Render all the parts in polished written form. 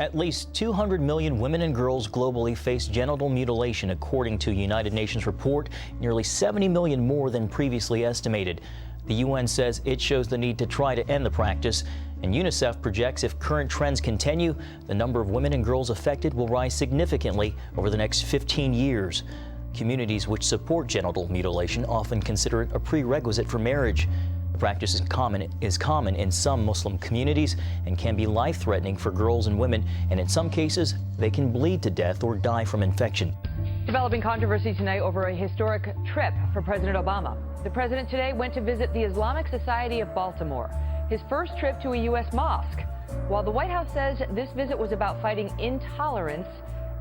At least 200 million women and girls globally face genital mutilation, according to a United Nations report, nearly 70 million more than previously estimated. The UN says it shows the need to try to end the practice, and UNICEF projects if current trends continue, the number of women and girls affected will rise significantly over the next 15 years. Communities which support genital mutilation often consider it a prerequisite for marriage. The practice is common in some Muslim communities and can be life-threatening for girls and women, and in some cases, they can bleed to death or die from infection. Developing controversy tonight over a historic trip for President Obama. The president today went to visit the Islamic Society of Baltimore, his first trip to a U.S. mosque. While the White House says this visit was about fighting intolerance,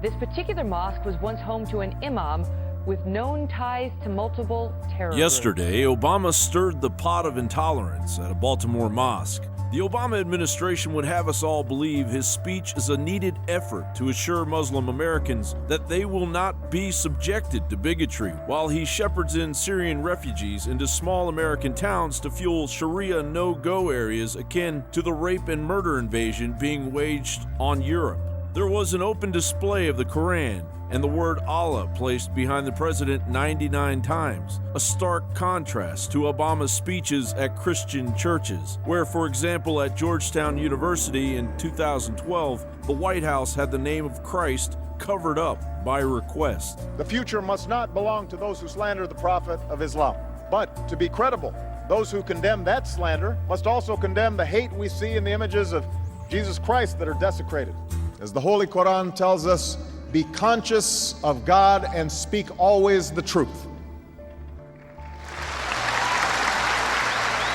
this particular mosque was once home to an imam with known ties to multiple terror groups. Yesterday, Obama stirred the pot of intolerance at a Baltimore mosque. The Obama administration would have us all believe his speech is a needed effort to assure Muslim Americans that they will not be subjected to bigotry, while he shepherds in Syrian refugees into small American towns to fuel Sharia no-go areas akin to the rape and murder invasion being waged on Europe. There was an open display of the Quran and the word Allah placed behind the president 99 times, a stark contrast to Obama's speeches at Christian churches, where, for example, at Georgetown University in 2012, the White House had the name of Christ covered up by request. The future must not belong to those who slander the Prophet of Islam, but to be credible, those who condemn that slander must also condemn the hate we see in the images of Jesus Christ that are desecrated. As the Holy Quran tells us, be conscious of God and speak always the truth.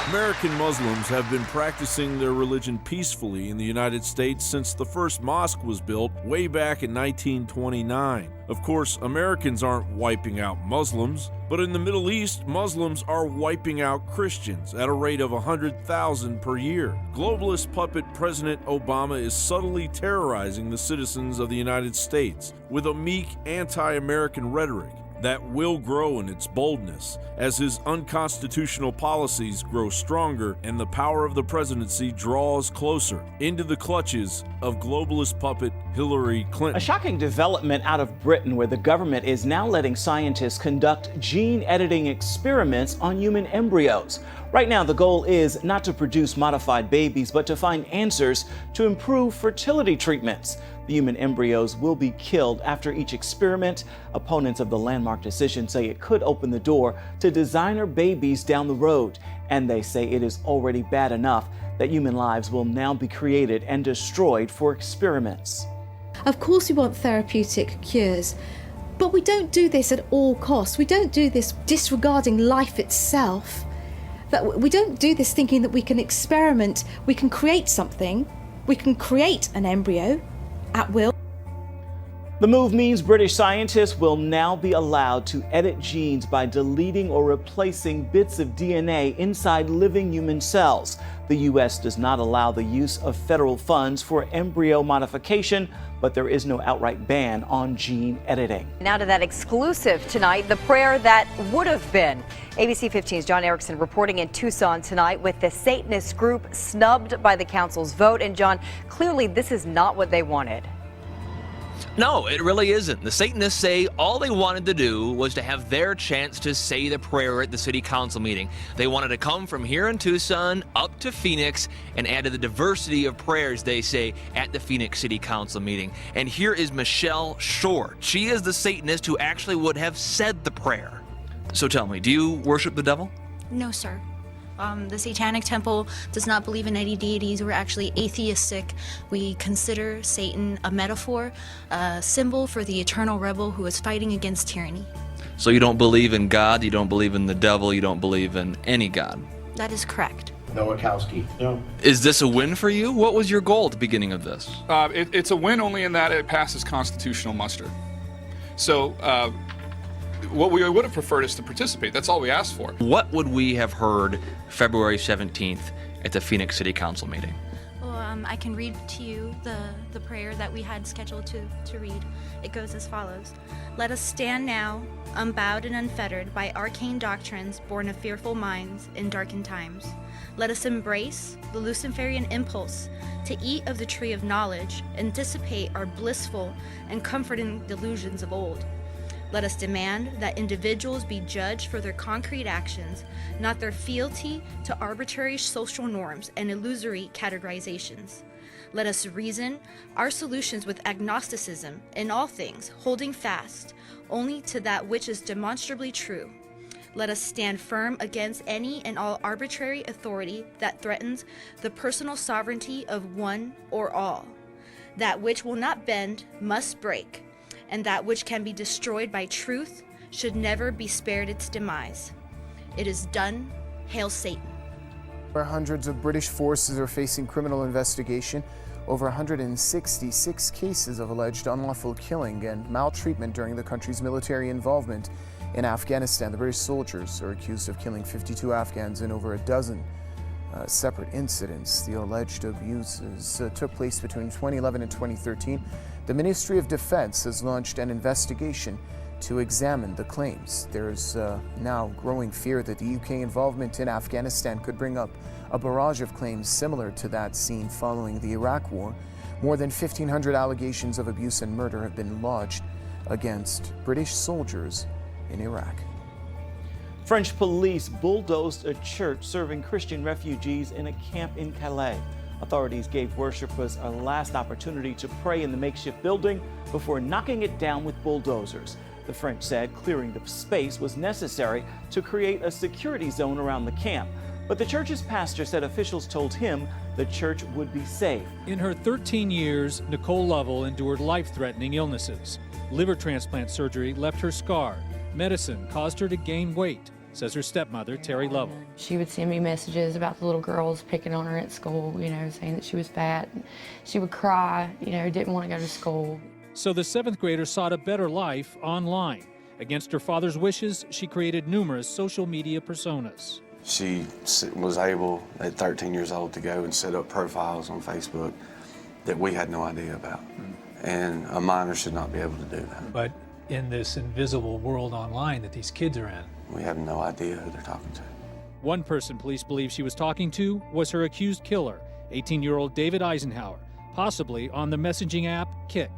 American Muslims have been practicing their religion peacefully in the United States since the first mosque was built way back in 1929. Of course, Americans aren't wiping out Muslims, but in the Middle East, Muslims are wiping out Christians at a rate of 100,000 per year. Globalist puppet President Obama is subtly terrorizing the citizens of the United States with a meek anti-American rhetoric that will grow in its boldness as his unconstitutional policies grow stronger and the power of the presidency draws closer into the clutches of globalist puppet Hillary Clinton. A shocking development out of Britain, where the government is now letting scientists conduct gene editing experiments on human embryos. Right now, the goal is not to produce modified babies, but to find answers to improve fertility treatments. The human embryos will be killed after each experiment. Opponents of the landmark decision say it could open the door to designer babies down the road. And they say it is already bad enough that human lives will now be created and destroyed for experiments. Of course we want therapeutic cures, but we don't do this at all costs. We don't do this disregarding life itself. That we don't do this thinking that we can experiment, we can create something, we can create an embryo at will. The move means British scientists will now be allowed to edit genes by deleting or replacing bits of DNA inside living human cells. The U.S. does not allow the use of federal funds for embryo modification, but there is no outright ban on gene editing. Now to that exclusive tonight, the prayer that would have been. ABC 15's John Erickson reporting in Tucson tonight with the Satanist group snubbed by the council's vote. And John, clearly this is not what they wanted. No, it really isn't. The Satanists say all they wanted to do was to have their chance to say the prayer at the city council meeting. They wanted to come from here in Tucson up to Phoenix and add to the diversity of prayers, they say, at the Phoenix City Council meeting. And here is Michelle Short. She is the Satanist who actually would have said the prayer. So tell me, do you worship the devil? No, sir. The Satanic Temple does not believe in any deities. We're actually atheistic. We consider Satan a metaphor, a symbol for the eternal rebel who is fighting against tyranny. So you don't believe in God, you don't believe in the devil, you don't believe in any God? That is correct. Nowakowski. No. Is this a win for you? What was your goal at the beginning of this? It's a win only in that it passes constitutional muster. So, what we would have preferred is to participate. That's all we asked for. What would we have heard February 17th at the Phoenix City Council meeting? Well, I can read to you the prayer that we had scheduled to read. It goes as follows. Let us stand now, unbowed and unfettered by arcane doctrines born of fearful minds in darkened times. Let us embrace the Luciferian impulse to eat of the tree of knowledge and dissipate our blissful and comforting delusions of old. Let us demand that individuals be judged for their concrete actions, not their fealty to arbitrary social norms and illusory categorizations. Let us reason our solutions with agnosticism in all things, holding fast only to that which is demonstrably true. Let us stand firm against any and all arbitrary authority that threatens the personal sovereignty of one or all. That which will not bend must break, and that which can be destroyed by truth should never be spared its demise. It is done. Hail Satan. Where hundreds of British forces are facing criminal investigation over 166 cases of alleged unlawful killing and maltreatment during the country's military involvement in Afghanistan. The British soldiers are accused of killing 52 Afghans in over a dozen separate incidents. The alleged abuses took place between 2011 and 2013. The Ministry of Defense has launched an investigation to examine the claims. There's now growing fear that the UK involvement in Afghanistan could bring up a barrage of claims similar to that seen following the Iraq War. More than 1,500 allegations of abuse and murder have been lodged against British soldiers in Iraq. French police bulldozed a church serving Christian refugees in a camp in Calais. Authorities gave worshipers a last opportunity to pray in the makeshift building before knocking it down with bulldozers. The French said clearing the space was necessary to create a security zone around the camp. But the church's pastor said officials told him the church would be safe. In her 13 years, Nicole Lovell endured life-threatening illnesses. Liver transplant surgery left her scarred. Medicine caused her to gain weight, says her stepmother, Terry Lovell. She would send me messages about the little girls picking on her at school, saying that she was fat. She would cry, didn't want to go to school. So the 7th grader sought a better life online. Against her father's wishes, she created numerous social media personas. She was able, at 13 years old, to go and set up profiles on Facebook that we had no idea about. And a minor should not be able to do that. But in this invisible world online that these kids are in, we have no idea who they're talking to. One person police believe she was talking to was her accused killer, 18-year-old David Eisenhower, possibly on the messaging app Kik.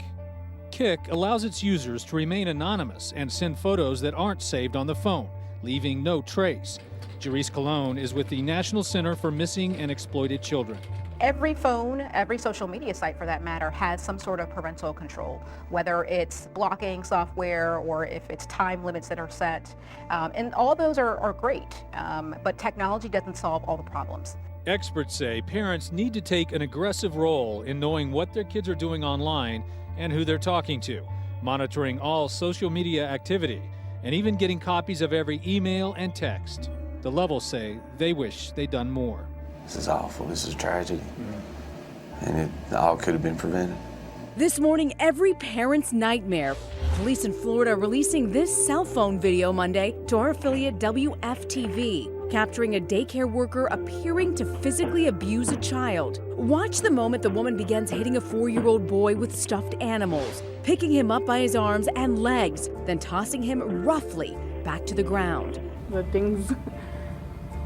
Kik allows its users to remain anonymous and send photos that aren't saved on the phone, leaving no trace. Jerice Colon is with the National Center for Missing and Exploited Children. Every phone, every social media site for that matter, has some sort of parental control, whether it's blocking software or if it's time limits that are set. And all those are great, but technology doesn't solve all the problems. Experts say parents need to take an aggressive role in knowing what their kids are doing online and who they're talking to, monitoring all social media activity, and even getting copies of every email and text. The Lovels say they wish they'd done more. This is awful. This is a tragedy. And it all could have been prevented. This morning, every parent's nightmare. Police in Florida releasing this cell phone video Monday to our affiliate WFTV, capturing a daycare worker appearing to physically abuse a child. Watch the moment the woman begins hitting a 4-year-old boy with stuffed animals, picking him up by his arms and legs, then tossing him roughly back to the ground. The things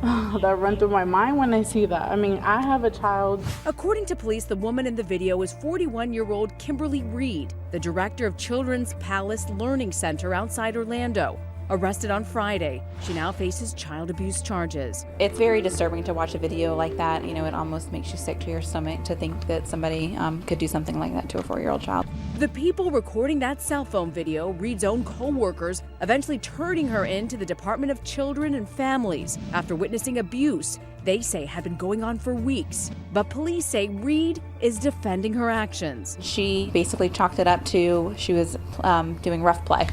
that run through my mind when I see that. I mean, I have a child. According to police, the woman in the video is 41-year-old Kimberly Reed, the director of Children's Palace Learning Center outside Orlando. Arrested on Friday, she now faces child abuse charges. It's very disturbing to watch a video like that. It almost makes you sick to your stomach to think that somebody could do something like that to a 4-year-old child. The people recording that cell phone video, Reed's own co-workers, eventually turning her into the Department of Children and Families after witnessing abuse they say had been going on for weeks. But police say Reed is defending her actions. She basically chalked it up to she was doing rough play.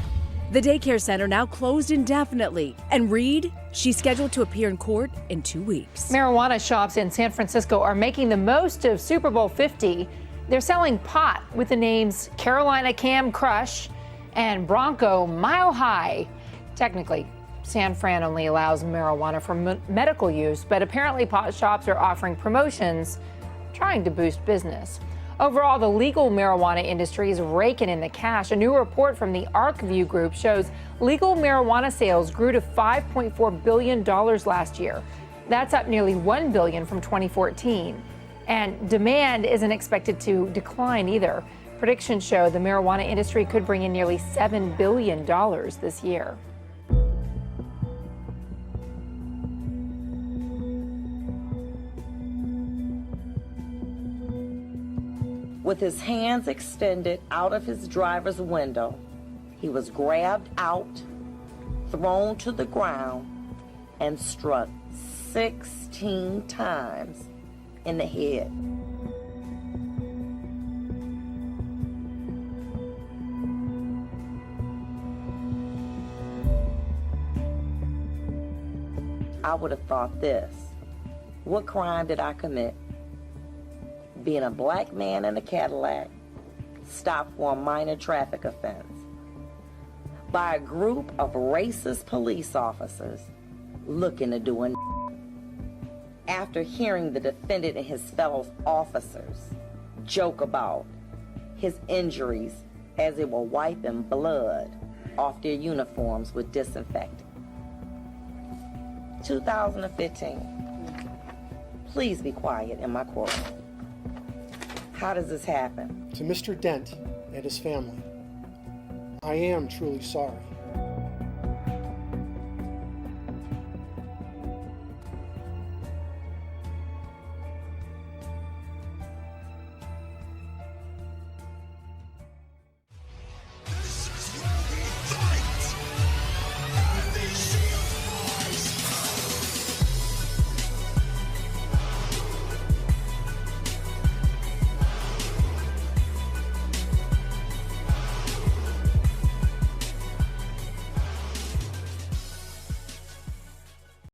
The daycare center now closed indefinitely. And Reed, she's scheduled to appear in court in 2 weeks. Marijuana shops in San Francisco are making the most of Super Bowl 50. They're selling pot with the names Carolina Cam Crush and Bronco Mile High. Technically, San Fran only allows marijuana for medical use, but apparently pot shops are offering promotions trying to boost business. Overall, the legal marijuana industry is raking in the cash. A new report from the ArcView Group shows legal marijuana sales grew to $5.4 billion last year. That's up nearly $1 billion from 2014. And demand isn't expected to decline either. Predictions show the marijuana industry could bring in nearly $7 billion this year. With his hands extended out of his driver's window, he was grabbed out, thrown to the ground, and struck 16 times in the head. I would have thought this: what crime did I commit? Being a black man in a Cadillac, stopped for a minor traffic offense by a group of racist police officers looking to do a after hearing the defendant and his fellow officers joke about his injuries as they were wiping blood off their uniforms with disinfectant. 2015. Please be quiet in my courtroom. How does this happen? To Mr. Dent and his family, I am truly sorry.